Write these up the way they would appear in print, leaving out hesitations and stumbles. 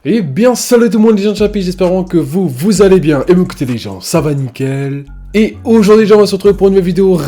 Et bien salut tout le monde les gens de Chapi, j'espère que vous allez bien. Et écoutez les gens, ça va nickel. Et aujourd'hui les gens, on va se retrouver pour une nouvelle vidéo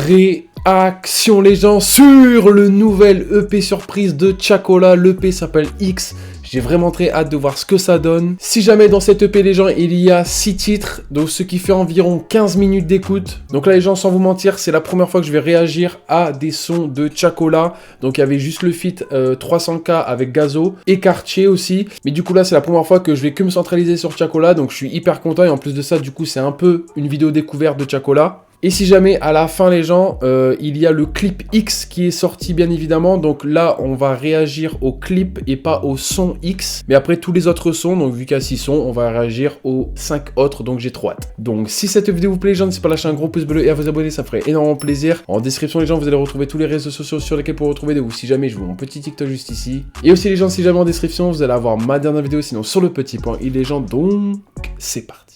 réaction les gens sur le nouvel EP surprise de Chacola. L'EP s'appelle X. J'ai vraiment très hâte de voir ce que ça donne. Si jamais dans cet EP les gens, il y a 6 titres, donc ce qui fait environ 15 minutes d'écoute. Donc là les gens, sans vous mentir, c'est la première fois que je vais réagir à des sons de Chacola. Donc il y avait juste le feat 300K avec Gazo et Cartier aussi. Mais du coup là c'est la première fois que je vais que me centraliser sur Chacola. Donc je suis hyper content et en plus de ça du coup c'est un peu une vidéo découverte de Chacola. Et si jamais à la fin les gens, il y a le clip X qui est sorti bien évidemment. Donc là on va réagir au clip et pas au son X. Mais après tous les autres sons, donc vu qu'il y a 6 sons, on va réagir aux 5 autres. Donc j'ai trop hâte. Donc si cette vidéo vous plaît les gens, n'hésitez pas à lâcher un gros pouce bleu et à vous abonner, ça ferait énormément plaisir. En description les gens, vous allez retrouver tous les réseaux sociaux sur lesquels vous retrouver de vous. Si jamais je vous mets mon petit TikTok juste ici. Et aussi les gens, si jamais en description, vous allez avoir ma dernière vidéo. Sinon sur le petit point, il les gens. Donc c'est parti.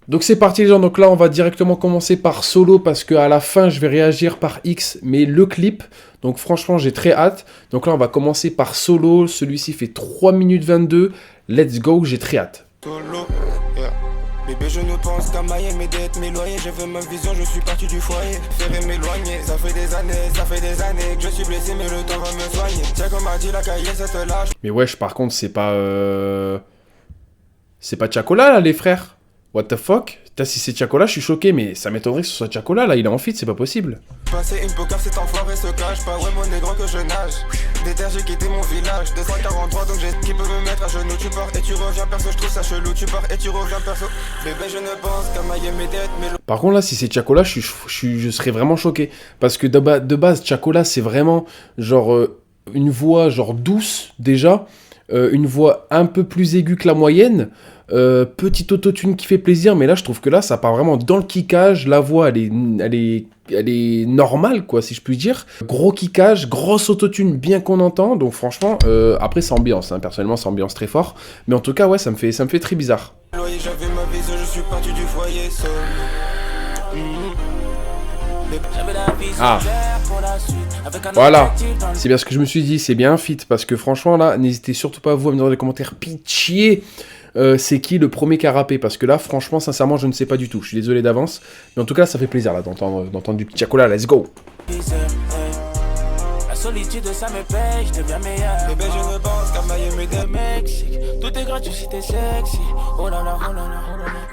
Donc c'est parti les gens, donc là on va directement commencer par Solo parce qu'à la fin je vais réagir par X, mais le clip, donc franchement j'ai très hâte. Donc là on va commencer par Solo, celui-ci fait 3 minutes 22, let's go, j'ai très hâte. Solo, yeah. Bébé je ne pense qu'à Miami d'être mes loyers, je veux ma vision, je suis parti du foyer. Faire m'éloigner, ça fait des années que je suis blessé mais le temps va me soigner. Tiens comme m'a dit la cahier ça te lâche. Mais wesh par contre c'est pas Chacola là les frères. What the fuck? Putain, si c'est Chacola, je suis choqué, mais ça m'étonnerait que ce soit Chacola, là, il est en feat, c'est pas possible. Passer une poker, cet enfoiré se cache pas, ouais mon négro que je nage. Déter, j'ai quitté mon village, 243, donc j'ai qui peut me mettre à genoux. Tu pars et tu reviens perso, je trouve ça chelou. Tu pars et tu reviens perso, bébé je ne pense qu'à Miami d'être mais... Par contre, là, si c'est Chacola, je serais vraiment choqué. Parce que de base, Chacola, c'est vraiment, genre, une voix, genre, douce, déjà. Une voix un peu plus aiguë que la moyenne. Petite autotune qui fait plaisir, mais là je trouve que là ça part vraiment dans le kickage, la voix elle est normale quoi si je puis dire, gros kickage, grosse autotune bien qu'on entend, donc franchement après c'est ambiance, hein. Personnellement c'est ambiance très fort, mais en tout cas ouais ça me fait très bizarre. J'avais ma vision, je suis parti du foyer seul. Ah voilà, c'est bien ce que je me suis dit, c'est bien un feat, parce que franchement là, n'hésitez surtout pas vous à me dire dans les commentaires, pitié, c'est qui le premier qui a rappé, parce que là franchement sincèrement je ne sais pas du tout, je suis désolé d'avance, mais en tout cas ça fait plaisir là d'entendre du petit Chacola, let's go. La solitude ça me paye, je deviens meilleur. Bébé je ne pense qu'à Miami de Mexique, tout est gratuit si t'es sexy. Oh là là, oh là là,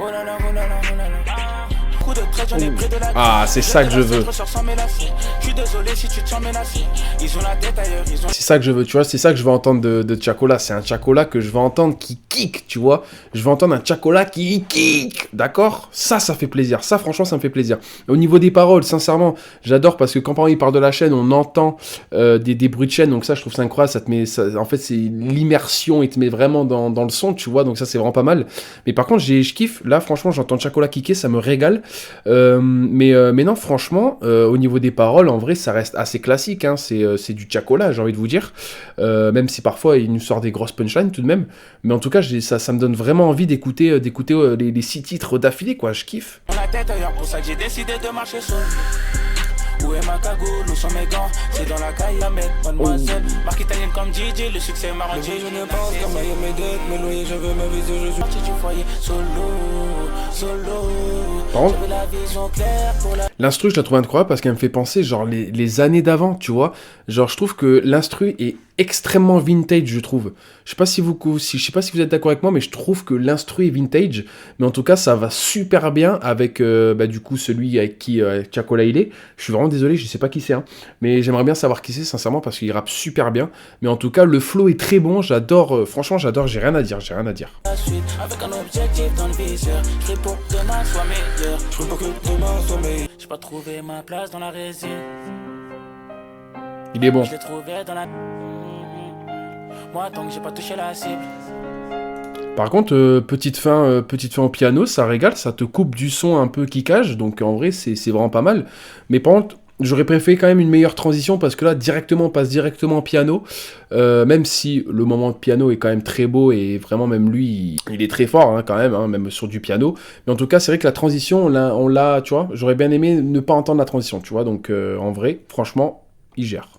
oh là là, oh là là, oh là là. Ah, c'est ça que je veux. C'est ça que je veux, tu vois, c'est ça que je veux entendre de Chacola. C'est un Chacola que je veux entendre qui kick, tu vois. Je veux entendre un Chacola qui kick, d'accord? Ça fait plaisir. Ça, franchement, ça me fait plaisir. Au niveau des paroles, sincèrement, j'adore parce que quand par exemple, il part de la chaîne, on entend des bruits de chaîne. Donc ça, je trouve ça incroyable. Ça te met, en fait, c'est l'immersion. Il te met vraiment dans le son, tu vois. Donc ça, c'est vraiment pas mal. Mais par contre, je kiffe. Là, franchement, j'entends Chacola kicker, ça me régale. Mais non, franchement, au niveau des paroles, en vrai, ça reste assez classique, hein, c'est du Chacola, j'ai envie de vous dire, même si parfois il nous sort des grosses punchlines tout de même, mais en tout cas, ça me donne vraiment envie d'écouter les 6 titres d'affilée, quoi, je kiffe. On a tête ailleurs, pour ça que j'ai décidé de marcher seul. Où est ma cagoule, où sont mes gants? C'est dans la caille à mettre, mademoiselle. Marque italienne comme Gigi, le succès m'a rendu. je ne pense qu'à Miami d'être mes loyers, je veux ma vision, je suis parti du foyer solo. Par contre, l'instru, je la trouve incroyable parce qu'elle me fait penser, genre, les années d'avant, tu vois. Genre, je trouve que l'instru est extrêmement vintage, je trouve. Je sais pas si vous êtes d'accord avec moi, mais je trouve que l'instru est vintage. Mais en tout cas, ça va super bien avec, du coup, celui avec qui Chacola il est. Je suis vraiment désolé, je sais pas qui c'est, hein. Mais j'aimerais bien savoir qui c'est, sincèrement, parce qu'il rappe super bien. Mais en tout cas, le flow est très bon. J'adore, franchement, j'adore. J'ai rien à dire, j'ai rien à dire. Avec un objectif dans le viseur, je fais pour que demain soit meilleur. Je veux pas que demain soit meilleur. J'ai pas trouvé ma place dans la résine. Il est bon. Je l'ai trouvé dans la... Moi tant que j'ai pas touché la cible. Par contre, petite fin au piano, ça régale, ça te coupe du son un peu kickage, donc en vrai c'est vraiment pas mal. Mais par contre, j'aurais préféré quand même une meilleure transition parce que là, on passe directement au piano, même si le moment de piano est quand même très beau et vraiment même lui, il est très fort hein, quand même, hein, même sur du piano. Mais en tout cas, c'est vrai que la transition, on l'a, tu vois, j'aurais bien aimé ne pas entendre la transition, tu vois. Donc en vrai, franchement, il gère.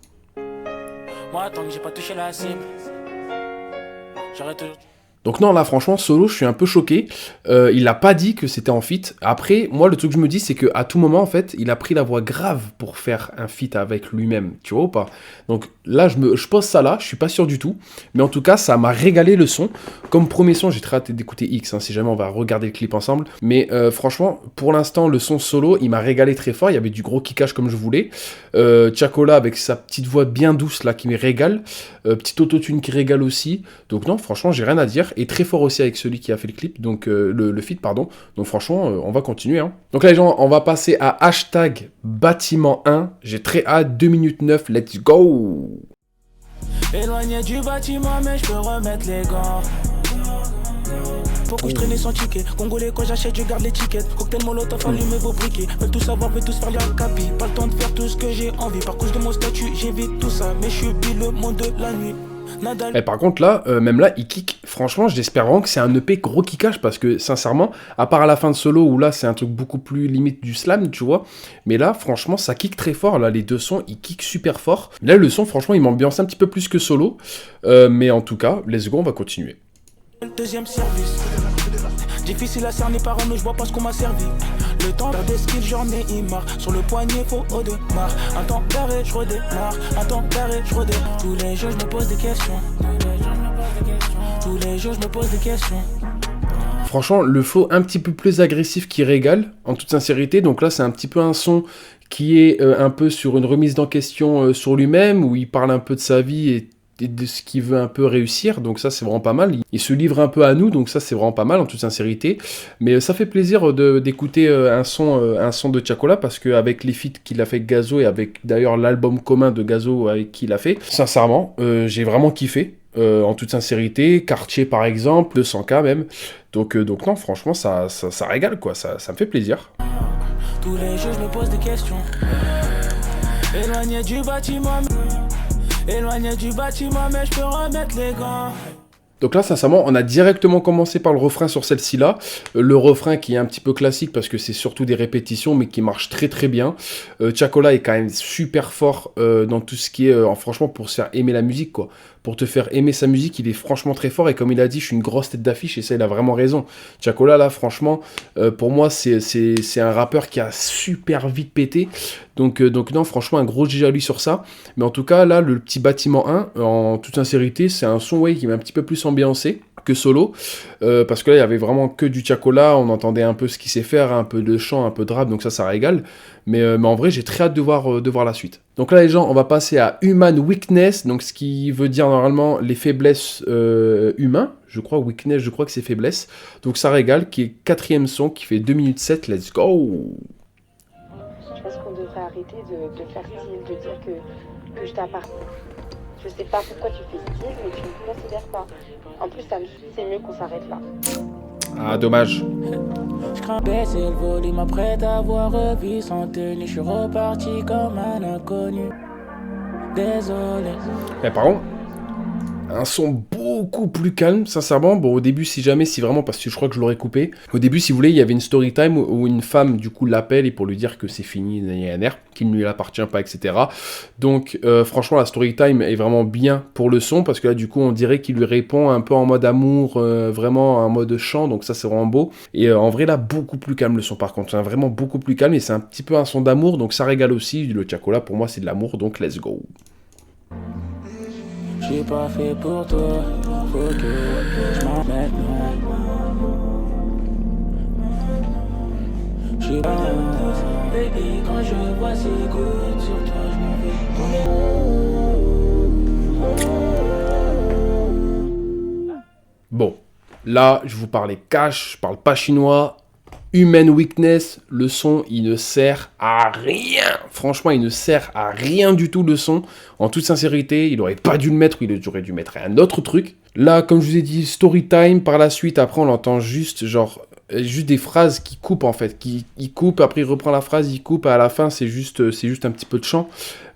Moi, tant que j'ai pas touché la cible, j'arrête toujours. Donc non, là, franchement, solo, je suis un peu choqué. Il a pas dit que c'était en feat. Après, moi, le truc que je me dis, c'est qu'à tout moment, en fait, il a pris la voix grave pour faire un feat avec lui-même. Tu vois ou pas? Donc là, je pose ça là, je suis pas sûr du tout. Mais en tout cas, ça m'a régalé le son. Comme premier son, j'ai très hâte d'écouter X, hein, si jamais on va regarder le clip ensemble. Mais franchement, pour l'instant, le son solo, il m'a régalé très fort. Il y avait du gros kickage comme je voulais. Chacola avec sa petite voix bien douce là qui me régale. Petit autotune qui régale aussi. Donc non, franchement, j'ai rien à dire. Et très fort aussi avec celui qui a fait le clip, donc le feat, pardon. Donc franchement, on va continuer. Hein. Donc là, les gens, on va passer à hashtag bâtiment 1. J'ai très hâte, 2 minutes 9, let's go! Éloigné du bâtiment, mais je peux remettre les gants. Faut que je traîne sans ticket. Congolais, quand j'achète, je garde l'étiquette. Cocktail molotov, allumez vos briquets. Veulent tout savoir, veulent tous faire leur capi. Pas le temps de faire tout ce que j'ai envie. Par cause de mon statut, j'évite tout ça. Mais je suis le monde de la nuit. Et par contre là, même là, il kick. Franchement, j'espère vraiment que c'est un EP gros kickage parce que sincèrement, à part à la fin de solo où là c'est un truc beaucoup plus limite du slam, tu vois. Mais là, franchement, ça kick très fort. Là, les deux sons, ils kick super fort. Là, le son, franchement, il m'ambiance un petit peu plus que solo. Mais en tout cas, let's go, on va continuer. Deuxième service. Difficile à cerner par un, je vois pas ce qu'on m'a servi. Le temps des skills, j'en ai marre. Sur le poignet, faut au démarre. Un temps d'arrêt, je redémarre. Un temps d'arrêt, je redémarre. Tous les jours, je me pose des questions. Tous les jours, je me pose des questions. Franchement, le flow un petit peu plus agressif qui régale, en toute sincérité. Donc là, c'est un petit peu un son qui est un peu sur une remise en question sur lui-même, où il parle un peu de sa vie et de ce qu'il veut un peu réussir, donc ça c'est vraiment pas mal. Il se livre un peu à nous, donc ça c'est vraiment pas mal en toute sincérité. Mais ça fait plaisir d'écouter un son de Chacola parce qu'avec les feats qu'il a fait avec Gazo et avec d'ailleurs l'album commun de Gazo avec qui il a fait, sincèrement, j'ai vraiment kiffé. En toute sincérité, Quartier par exemple, 200K même. Donc non, franchement ça régale quoi, ça me fait plaisir. Tous les jours je me pose des questions. Éloigné du bâtiment. Éloigné du bâtiment, mais je peux remettre les gants. Donc là, sincèrement, on a directement commencé par le refrain sur celle-ci-là. Le refrain qui est un petit peu classique parce que c'est surtout des répétitions, mais qui marche très très bien. Chacola est quand même super fort dans tout ce qui est, franchement, pour se faire aimer la musique, quoi. Pour te faire aimer sa musique, il est franchement très fort. Et comme il a dit, je suis une grosse tête d'affiche et ça, il a vraiment raison. Chacola, là, franchement, pour moi, c'est un rappeur qui a super vite pété. Donc non, franchement, un gros GG à lui sur ça. Mais en tout cas, là, le petit bâtiment 1, en toute sincérité, c'est un son ouais, qui m'a un petit peu plus ambiancé que solo. Parce que là, il y avait vraiment que du Chacola. On entendait un peu ce qu'il sait faire, un peu de chant, un peu de rap. Donc ça régale. Mais en vrai, j'ai très hâte de voir la suite. Donc là, les gens, on va passer à Human Weakness. Donc ce qui veut dire normalement les faiblesses humains. Je crois weakness, je crois que c'est faiblesse. Donc ça régale, qui est 4e son, qui fait 2 minutes 7. Let's go! Je pense qu'on devrait arrêter de faire style, de dire que je t'appartiens. Je sais pas pourquoi tu fais style, mais tu ne me considères pas. En plus, c'est mieux qu'on s'arrête là. Ah, dommage. Je crains baisser le volume après t'avoir revu sans tenue. Je suis reparti comme un inconnu. Désolé. Mais par contre, un son beaucoup plus calme, sincèrement. Bon, au début, si vraiment, parce que je crois que je l'aurais coupé. Au début, si vous voulez, il y avait une story time où une femme, du coup, l'appelle et pour lui dire que c'est fini, qu'il ne lui appartient pas, etc. Donc, franchement, la story time est vraiment bien pour le son parce que là, du coup, on dirait qu'il lui répond un peu en mode amour, vraiment en mode chant. Donc, ça, c'est vraiment beau. Et en vrai, là, beaucoup plus calme le son, par contre. C'est vraiment beaucoup plus calme et c'est un petit peu un son d'amour. Donc, ça régale aussi. Le Chacola, pour moi, c'est de l'amour. Donc, let's go. J'suis pas fait pour toi, faut que je m'en mette loin. J'suis pas baby, quand je vois ces gouttes sur toi, je m'en vais. Bon, là, je vous parlais cash, je parle pas chinois. Human Weakness, le son, il ne sert à rien. Franchement, il ne sert à rien du tout, le son. En toute sincérité, il aurait pas dû le mettre, il aurait dû mettre un autre truc. Là, comme je vous ai dit, story time, par la suite, après, on l'entend juste des phrases qui coupent, en fait. Il coupe, après il reprend la phrase, il coupe, à la fin, c'est juste un petit peu de chant.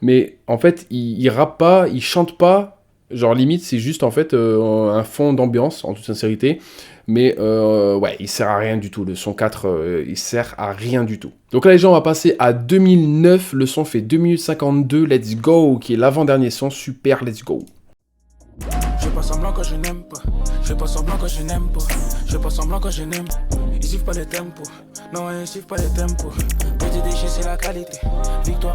Mais, en fait, il rappe pas, il chante pas. Genre, limite, c'est juste, en fait, un fond d'ambiance, en toute sincérité. Mais ouais, il sert à rien du tout. Le son 4, il sert à rien du tout. Donc là, les gens, on va passer à 2009. Le son fait 2 minutes 52. Let's go, qui est l'avant-dernier son. Super, let's go. Je fais pas semblant quand je n'aime pas. Je fais pas semblant quand je n'aime pas. Je fais pas semblant quand je n'aime. Ils suivent pas le tempo. Non, ils suivent pas le tempo. Petit déchet, c'est la qualité. Victoire,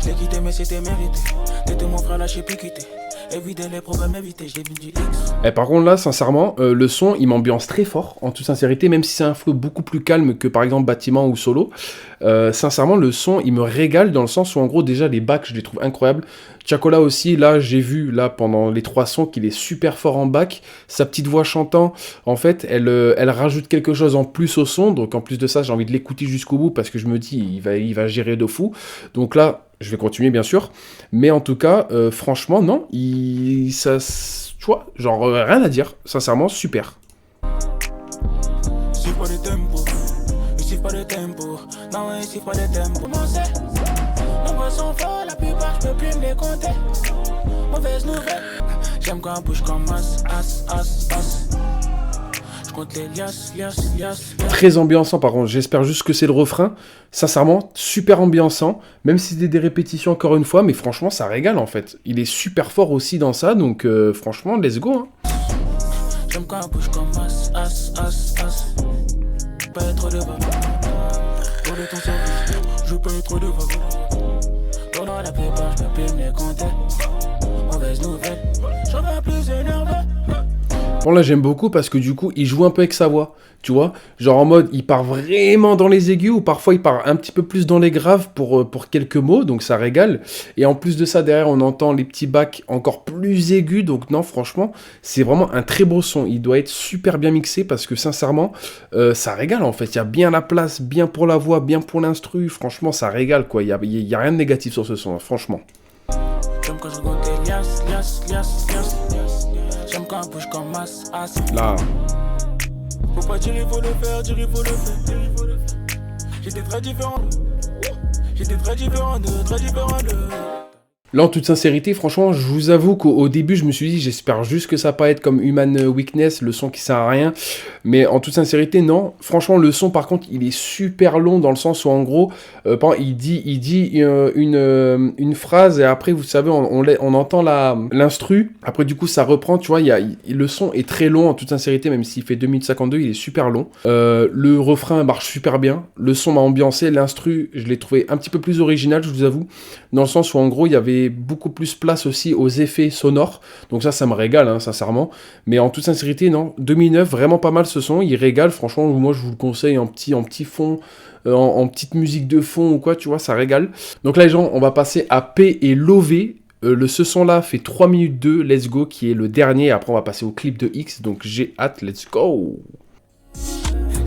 je l'ai quitté, mais c'était mérité. T'étais mon frère, là, je sais plus quitter. Éviter les problèmes, éviter, je l'ai vu du X. Et par contre, là, sincèrement, le son, il m'ambiance très fort, en toute sincérité, même si c'est un flow beaucoup plus calme que par exemple Bâtiment ou Solo. Sincèrement, le son, il me régale dans le sens où, en gros, déjà, les backs, je les trouve incroyables. Chacola aussi, là, j'ai vu, là, pendant les 3 sons, qu'il est super fort en back. Sa petite voix chantant, en fait, elle rajoute quelque chose en plus au son. Donc, en plus de ça, j'ai envie de l'écouter jusqu'au bout parce que je me dis, il va gérer de fou. Donc là, je vais continuer, bien sûr. Mais en tout cas, franchement, non, ça, tu vois, genre, rien à dire. Sincèrement, super. Ils suivent pas le tempo. Ils suivent pas le tempo. Non, ils suivent pas le tempo. Comment c'est? Nombreux sont forts, la plupart, je peux plus me les compter. Mauvaise nouvelle. J'aime quand on bouge comme as. Je compte les liasses. Très ambiançant, par contre. J'espère juste que c'est le refrain. Sincèrement, super ambiançant. Même si c'est des répétitions, encore une fois. Mais franchement, ça régale, en fait. Il est super fort aussi dans ça. Donc, franchement, let's go, hein. J'aime quand on bouge comme as. Pas être devant. Pour le temps service, je peux être devant. Pendant la plupart, je peux plus me les compter. Mauvaise nouvelle, j'en ai plus énervé. Bon, là, j'aime beaucoup parce que du coup, il joue un peu avec sa voix, tu vois. Genre en mode, il part vraiment dans les aigus ou parfois il part un petit peu plus dans les graves pour quelques mots, donc ça régale. Et en plus de ça, derrière, on entend les petits bacs encore plus aigus, donc non, franchement, c'est vraiment un très beau son. Il doit être super bien mixé parce que sincèrement, ça régale en fait. Il y a bien la place, bien pour la voix, bien pour l'instru. Franchement, ça régale quoi. Il y a rien de négatif sur ce son, franchement. J'aime quand je compte les liasses. J'aime quand on bouge comme as. Là. Faut pas dire il faut le faire, dire il faut le faire. J'étais très différent d'eux. Là, en toute sincérité, franchement, je vous avoue qu'au début, je me suis dit, j'espère juste que ça va pas être comme Human Weakness, le son qui sert à rien. Mais en toute sincérité, non. Franchement, le son, par contre, il est super long dans le sens où, en gros, il dit une phrase et après, vous savez, on entend l'instru. Après, du coup, ça reprend, tu vois, le son est très long, en toute sincérité, même s'il fait 2 minutes 52, il est super long. Le refrain marche super bien. Le son m'a ambiancé. L'instru, je l'ai trouvé un petit peu plus original, je vous avoue. Dans le sens où, en gros, il y avait beaucoup plus place aussi aux effets sonores, donc ça me régale, hein, sincèrement, mais en toute sincérité, non, 2009, vraiment pas mal ce son, il régale, franchement, moi je vous le conseille en petit fond, en petite musique de fond ou quoi, tu vois, ça régale. Donc là les gens, on va passer à P et Lové. Ce son-là fait 3 minutes 2, let's go, qui est le dernier, après on va passer au clip de X, donc j'ai hâte, let's go.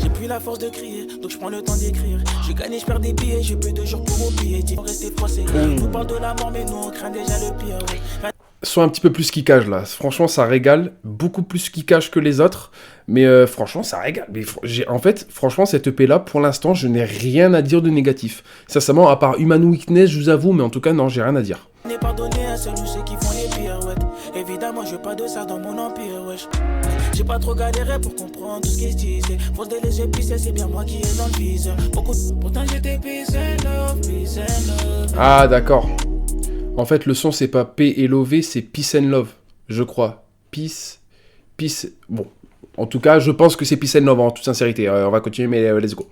J'ai plus la force de crier, donc je prends le temps d'écrire. J'ai gagné, je perds des billets, j'ai plus de jours pour oublier. Tu vas rester froissé, on nous parle de la mort, mais nous on craint déjà le pire. Ouais. Soit un petit peu plus kickage là, franchement ça régale, beaucoup plus kickage que les autres, mais franchement ça régale. Mais en fait, franchement cette EP là, pour l'instant, je n'ai rien à dire de négatif. Sincèrement, à part Human Weakness, je vous avoue, mais en tout cas non, j'ai rien à dire. On n'est pardonné à ceux qui font les pires, ouais. Évidemment, je veux pas de ça dans mon empire, wesh. J'ai pas trop galéré pour comprendre tout ce qui se disait. Faut se délaisser, pisser, c'est bien moi qui est dans le viseur. Pourtant j'étais peace and love. Ah d'accord. En fait, le son, c'est pas P et Lové, c'est Peace and Love, je crois. Peace. Bon, en tout cas, je pense que c'est Peace and Love, en toute sincérité. On va continuer, mais let's go.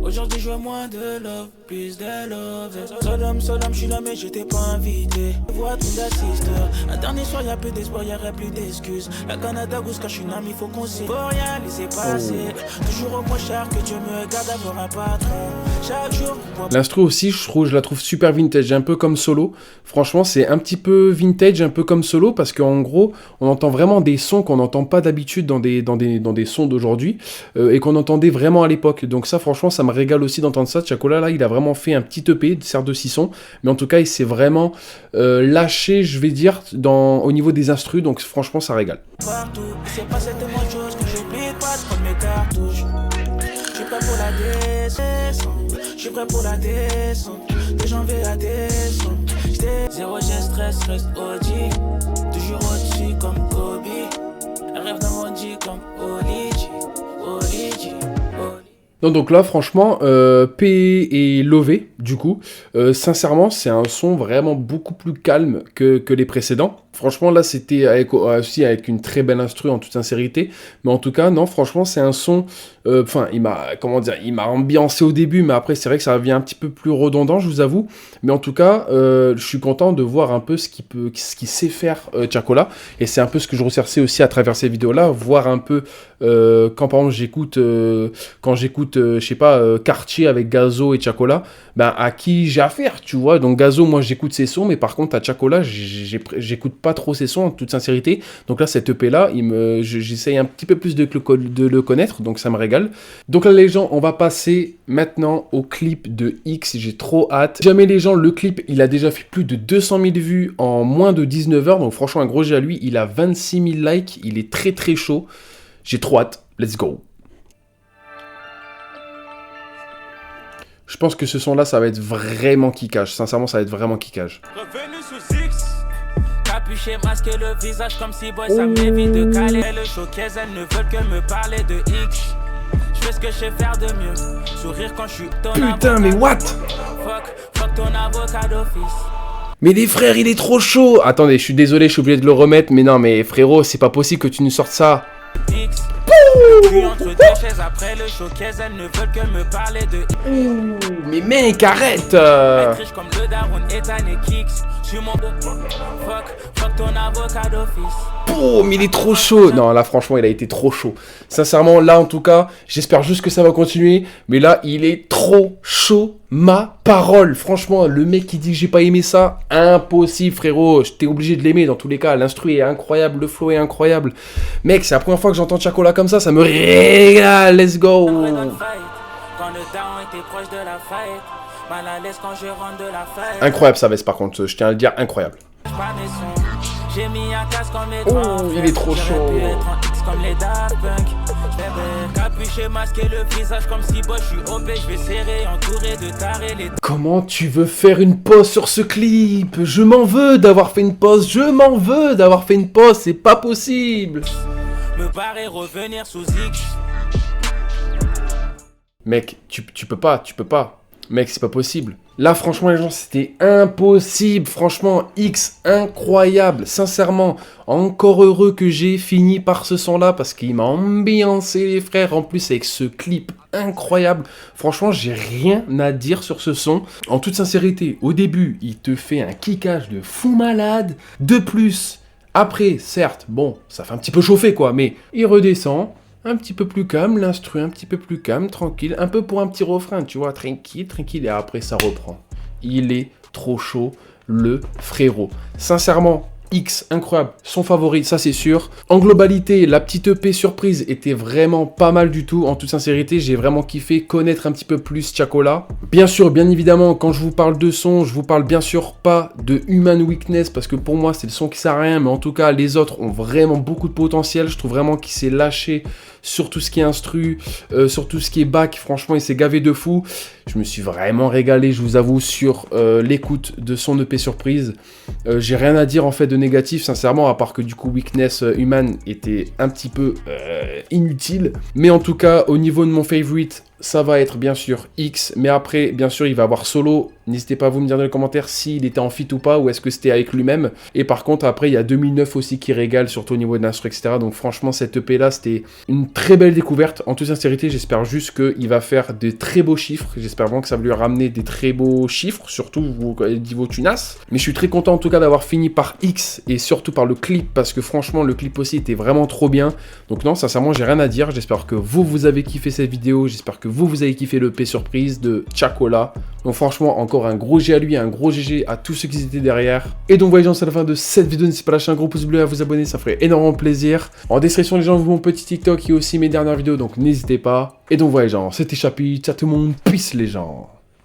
Aujourd'hui, je veux moins de love, plus de love. Seul homme, je suis là, mais je t'ai pas invité. Vois tout d'assister. Un dernier soir, y'a plus d'espoir, y'aurait plus d'excuses. La Canada goûte, quand je suis une amie, faut qu'on s'y. Faut rien laisser passer. Toujours au moins cher que Dieu me garde d'avoir un patron. Chaque jour. L'instru aussi, je la trouve super vintage, un peu comme Solo. Franchement, c'est un petit peu vintage, un peu comme Solo, parce qu'en gros, on entend vraiment des sons qu'on n'entend pas d'habitude dans des sons d'aujourd'hui, et qu'on entendait vraiment à l'époque. Donc ça, franchement, ça me régale aussi d'entendre ça. Chacola, là, il a vraiment fait un petit EP, certes de 6 sons, mais en tout cas, il s'est vraiment lâché, je vais dire, au niveau des instrus, donc franchement, ça régale. Partout, c'est pas cette moindre chose que j'oublie pas de prendre mes cartouches. Je suis prêt pour la descente, je suis prêt pour la descente, de janvier à décembre. Zéro j'ai stress, reste OG, toujours au-dessus comme Kobe. Un rêve d'un Mondi comme Oli. Non, donc là, franchement, P et Lové, du coup, sincèrement, c'est un son vraiment beaucoup plus calme que les précédents. Franchement, là, c'était aussi avec une très belle instru, en toute sincérité. Mais en tout cas, non, franchement, c'est un son... Enfin, il m'a ambiancé au début, mais après, c'est vrai que ça devient un petit peu plus redondant, je vous avoue. Mais en tout cas, je suis content de voir un peu ce qu'il sait faire Tiakola. Et c'est un peu ce que je recherchais aussi à travers ces vidéos-là, voir un peu quand, par exemple, j'écoute, je sais pas, Cartier avec Gazo et Tiakola, ben, à qui j'ai affaire, tu vois. Donc Gazo, moi, j'écoute ses sons, mais par contre, à Tiakola, j'écoute pas trop ses sons, en toute sincérité. Donc là, cette EP-là, j'essaye un petit peu plus de le connaître, donc ça me régale. Donc là, les gens, on va passer maintenant au clip de X. J'ai trop hâte. Jamais les gens, le clip, il a déjà fait plus de 200 000 vues en moins de 19 heures. Donc franchement, un gros G à lui. Il a 26 000 likes. Il est très très chaud. J'ai trop hâte. Let's go. Je pense que ce son-là, ça va être vraiment kickage. Sincèrement, ça va être vraiment kickage. Revenu sous X, capuché, masqué le visage comme si boy ça m'évite de caler. Le showcase, elles ne veulent que me parler de X. Je fais ce que je sais faire de mieux. Sourire quand je suis ton Putain, mais what? Fuck ton avocat d'office. Mais les frères, il est trop chaud. Attendez, je suis désolé, je suis obligé de le remettre. Mais non, mais frérot, c'est pas possible que tu nous sortes ça. X. Puis entre deux chaises après le showcase, elles ne veulent que me parler de Mais mec, arrête. Être riche comme le daron Ethan et Kicks. Je suis mon fuck ton avocat d'office. Oh, mais il est trop chaud. Non, là, franchement, il a été trop chaud. Sincèrement, là, en tout cas, j'espère juste que ça va continuer. Mais là, il est trop chaud. Ma parole. Franchement, le mec qui dit que j'ai pas aimé ça, impossible, frérot. J'étais obligé de l'aimer dans tous les cas. L'instru est incroyable, le flow est incroyable. Mec, c'est la première fois que j'entends Tiakola comme ça me régale. Let's go. Quand le down était proche de la fight, mal à l'aise quand je rentre de la fête. Incroyable, ça baisse par contre. Je tiens à le dire, incroyable. J'ai mis un casque comme les Oh, il est trop chaud. Comme les Daft Punk. Capuché, masqué le visage comme si boy, je suis OP, je vais serrer, entouré de tarés les... Comment tu veux faire une pause sur ce clip? Je m'en veux d'avoir fait une pause, c'est pas possible. Me barrer, revenir sous X. Mec, tu peux pas. Mec, c'est pas possible. Là, franchement, les gens, c'était impossible. Franchement, X, incroyable. Sincèrement, encore heureux que j'ai fini par ce son-là parce qu'il m'a ambiancé, les frères. En plus, avec ce clip incroyable. Franchement, j'ai rien à dire sur ce son. En toute sincérité, au début, il te fait un kickage de fou malade. De plus, après, certes, bon, ça fait un petit peu chauffer, quoi. Mais il redescend. Un petit peu plus calme, l'instru un petit peu plus calme, tranquille, un peu pour un petit refrain, tu vois, tranquille, et après ça reprend. Il est trop chaud, le frérot. Sincèrement, X, incroyable, son favori, ça c'est sûr. En globalité, la petite EP surprise était vraiment pas mal du tout. En toute sincérité, j'ai vraiment kiffé connaître un petit peu plus Tiakola. Bien sûr, bien évidemment, quand je vous parle de son, je vous parle bien sûr pas de Human Weakness, parce que pour moi, c'est le son qui sert à rien. Mais en tout cas, les autres ont vraiment beaucoup de potentiel. Je trouve vraiment qu'il s'est lâché sur tout ce qui est instru, sur tout ce qui est back. Franchement, il s'est gavé de fou. Je me suis vraiment régalé, je vous avoue, sur l'écoute de son EP surprise. J'ai rien à dire en fait de négatif, sincèrement, à part que du coup Weakness Human était un petit peu inutile. Mais en tout cas, au niveau de mon favorite, ça va être bien sûr X, mais après, bien sûr, il va avoir solo. N'hésitez pas à vous me dire dans les commentaires s'il était en feat ou pas, ou est-ce que c'était avec lui-même. Et par contre, après, il y a 2009 aussi qui régale, surtout au niveau de l'instru, etc. Donc franchement, cette EP-là, c'était une très belle découverte. En toute sincérité, j'espère juste qu'il va faire de très beaux chiffres. J'espère vraiment que ça va lui ramener des très beaux chiffres, surtout niveau tunas. Mais je suis très content en tout cas d'avoir fini par X, et surtout par le clip, parce que franchement, le clip aussi était vraiment trop bien. Donc non, sincèrement, j'ai rien à dire. J'espère que vous avez kiffé cette vidéo. J'espère que vous avez kiffé le P surprise de Tiakola. Donc franchement, encore un gros G à lui, un gros GG à tous ceux qui étaient derrière. Et donc voilà les gens, c'est la fin de cette vidéo. N'hésitez pas à lâcher un gros pouce bleu et à vous abonner, ça ferait énormément plaisir. En description les gens, vous mon petit TikTok et aussi mes dernières vidéos, donc n'hésitez pas. Et donc voilà les gens, c'était Chapi, ciao tout le monde, peace les gens.